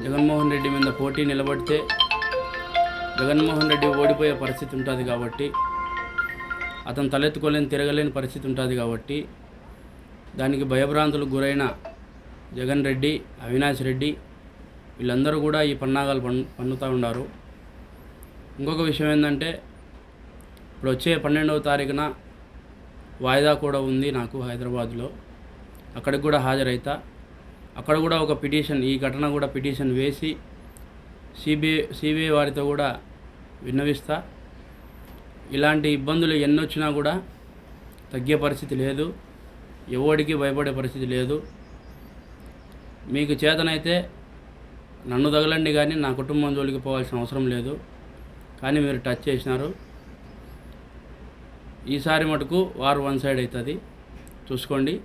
జగన్మోహన్ రెడ్డి మీద పోటీ నిలబడితే జగన్మోహన్ రెడ్డి ఓడిపోయే పరిస్థితి ఉంటుంది కాబట్టి, అతను తలెత్తుకోలేని తిరగలేని పరిస్థితి ఉంటుంది కాబట్టి, దానికి భయభ్రాంతులకు గురైన జగన్ రెడ్డి, అవినాష్ రెడ్డి వీళ్ళందరూ కూడా ఈ పన్నాగాలు పన్నుతూ ఉన్నారు. ఇంకొక విషయం ఏంటంటే, ఇప్పుడు వచ్చే 12వ తారీఖున వాయిదా కూడా ఉంది నాకు హైదరాబాద్లో. అక్కడికి కూడా హాజరైతా. అక్కడ కూడా ఒక పిటిషన్, ఈ ఘటన కూడా పిటిషన్ వేసి సిబిఐ వారితో కూడా విన్నవిస్తా. ఇలాంటి ఇబ్బందులు ఎన్నొచ్చినా కూడా తగ్గే పరిస్థితి లేదు, ఎవడికి భయపడే పరిస్థితి లేదు. మీకు చేతనైతే నన్ను తగలండి, కానీ నా కుటుంబం జోలికి పోవాల్సిన అవసరం లేదు. కానీ మీరు టచ్ చేసినారు. ఈసారి మటుకు వారు వన్ సైడ్ అవుతుంది, చూసుకోండి.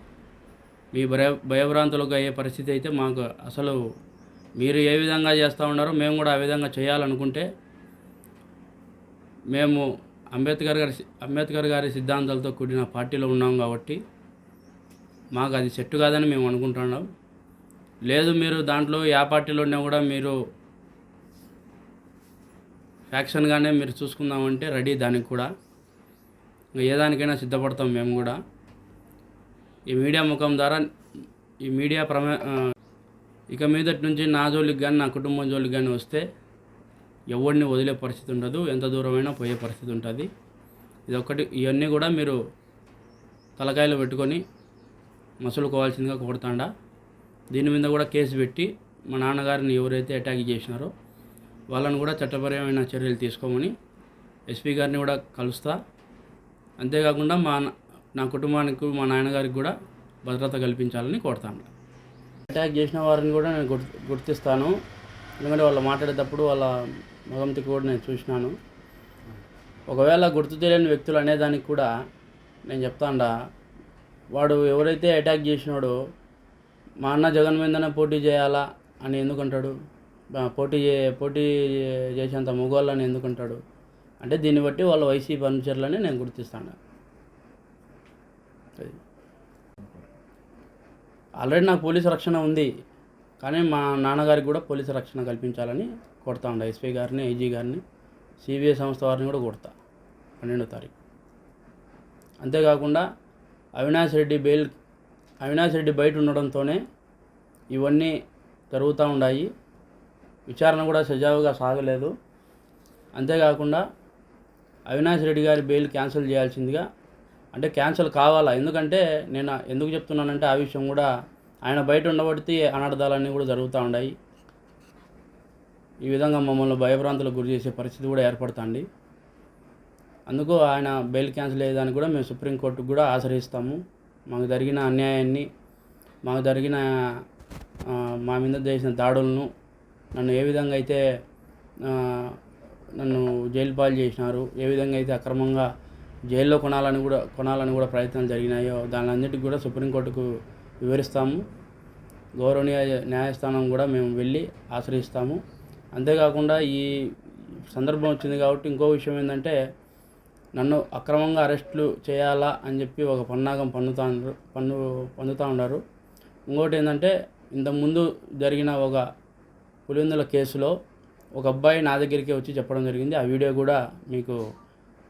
మీ భయభ్రాంతులకు అయ్యే పరిస్థితి అయితే మాకు అసలు, మీరు ఏ విధంగా చేస్తూ ఉన్నారో మేము కూడా ఆ విధంగా చేయాలనుకుంటే, మేము అంబేద్కర్ గారి సిద్ధాంతాలతో కూడిన పార్టీలో ఉన్నాం కాబట్టి మాకు అది సెట్ కాదని మేము అనుకుంటున్నాం. లేదు, మీరు దాంట్లో ఏ పార్టీలో ఉన్నా కూడా మీరు ఫ్యాక్షన్గానే మీరు చూసుకుందామంటే రెడీ, దానికి కూడా ఏ దానికైనా సిద్ధపడతాం మేము కూడా. ఈ మీడియా ముఖం ద్వారా, ఈ మీడియా ఇక మీదటి నుంచి నా జోలికి కానీ నా కుటుంబం జోలికి కానీ వస్తే ఎవరిని వదిలే పరిస్థితి ఉండదు, ఎంత దూరమైనా పోయే పరిస్థితి ఉంటుంది. ఇదొక్కటి, ఇవన్నీ కూడా మీరు తలకాయలు పెట్టుకొని మసులుకోవాల్సిందిగా కోరుతాండా. దీని మీద కూడా కేసు పెట్టి మా నాన్నగారిని ఎవరైతే అటాక్ చేసినారో వాళ్ళని కూడా చట్టపరమైన చర్యలు తీసుకోమని ఎస్పీ గారిని కూడా కలుస్తా. అంతేకాకుండా నా కుటుంబానికి, మా నాన్నగారికి కూడా భద్రత కల్పించాలని కోరుతాను. అటాక్ చేసిన వారిని కూడా నేను గుర్తిస్తాను, ఎందుకంటే వాళ్ళు మాట్లాడేటప్పుడు వాళ్ళ ముఖంతికి కూడా నేను చూసినాను. ఒకవేళ గుర్తు తెలియని వ్యక్తులు అనేదానికి కూడా నేను చెప్తాండా, వాడు ఎవరైతే అటాక్ చేసినాడో మా అన్న జగన్ మీదనే పోటీ చేయాలా అని ఎందుకంటాడు, పోటీ చేసేంత మగవాళ్ళని ఎందుకంటాడు అంటే, దీన్ని బట్టి వాళ్ళ వైసీపీ అనుచరులని నేను గుర్తిస్తాను. ఆల్రెడీ నాకు పోలీసు రక్షణ ఉంది, కానీ మా నాన్నగారికి కూడా పోలీసు రక్షణ కల్పించాలని కొడతా ఉండ. ఎస్పీ గారిని, ఐజీ గారిని, సిబిఐ సంస్థ వారిని కూడా కొడతా 12వ తారీఖు. అంతేకాకుండా అవినాష్ రెడ్డి బయట ఉండడంతోనే ఇవన్నీ జరుగుతూ ఉన్నాయి. విచారణ కూడా సజావుగా సాగలేదు. అంతేకాకుండా అవినాష్ రెడ్డి గారి బెయిల్ క్యాన్సిల్ చేయాల్సిందిగా, అంటే క్యాన్సిల్ కావాలా, ఎందుకంటే నేను ఎందుకు చెప్తున్నానంటే ఆ విషయం కూడా ఆయన బయట ఉండబడితే అనర్థాలన్నీ కూడా జరుగుతూ ఉన్నాయి. ఈ విధంగా మమ్మల్ని భయభ్రాంతులకు గురి చేసే పరిస్థితి కూడా ఏర్పడుతుంది. అందుకు ఆయన బెయిల్ క్యాన్సిల్ అయ్యేదానికి కూడా మేము సుప్రీంకోర్టుకు కూడా ఆశ్రయిస్తాము. మాకు జరిగిన అన్యాయాన్ని, మాకు జరిగిన మా మీద చేసిన దాడులను, నన్ను ఏ విధంగా అయితే నన్ను జైలు పాలు చేసినారు, ఏ విధంగా అయితే అక్రమంగా జైల్లో కొనాలని కూడా ప్రయత్నాలు జరిగినాయో దానిలన్నిటికీ కూడా సుప్రీంకోర్టుకు వివరిస్తాము. గౌరవనీయ న్యాయస్థానం కూడా మేము వెళ్ళి ఆశ్రయిస్తాము. అంతేకాకుండా ఈ సందర్భం వచ్చింది కాబట్టి ఇంకో విషయం ఏంటంటే, నన్ను అక్రమంగా అరెస్టులు చేయాలా అని చెప్పి ఒక పన్నాగం పన్నుతూ ఉన్నారు. ఇంకోటి ఏంటంటే, ఇంతకుముందు జరిగిన ఒక పులివెందుల కేసులో ఒక అబ్బాయి నా దగ్గరికి వచ్చి చెప్పడం జరిగింది. ఆ వీడియో కూడా మీకు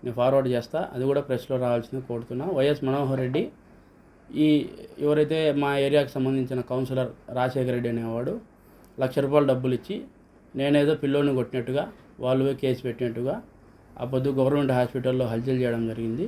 నేను ఫార్వర్డ్ చేస్తా, అది కూడా ప్రెస్లో రావాల్సింది కోరుతున్నా. వైఎస్ మనోహర్ రెడ్డి, ఎవరైతే మా ఏరియాకి సంబంధించిన కౌన్సిలర్ రాజశేఖర రెడ్డి అనేవాడు ₹1,00,000 డబ్బులు ఇచ్చి నేనేదో పిల్లోని కొట్టినట్టుగా, వాళ్ళు కేసు పెట్టినట్టుగా ఆ పొద్దు గవర్నమెంట్ హాస్పిటల్లో హల్చల్ చేయడం జరిగింది.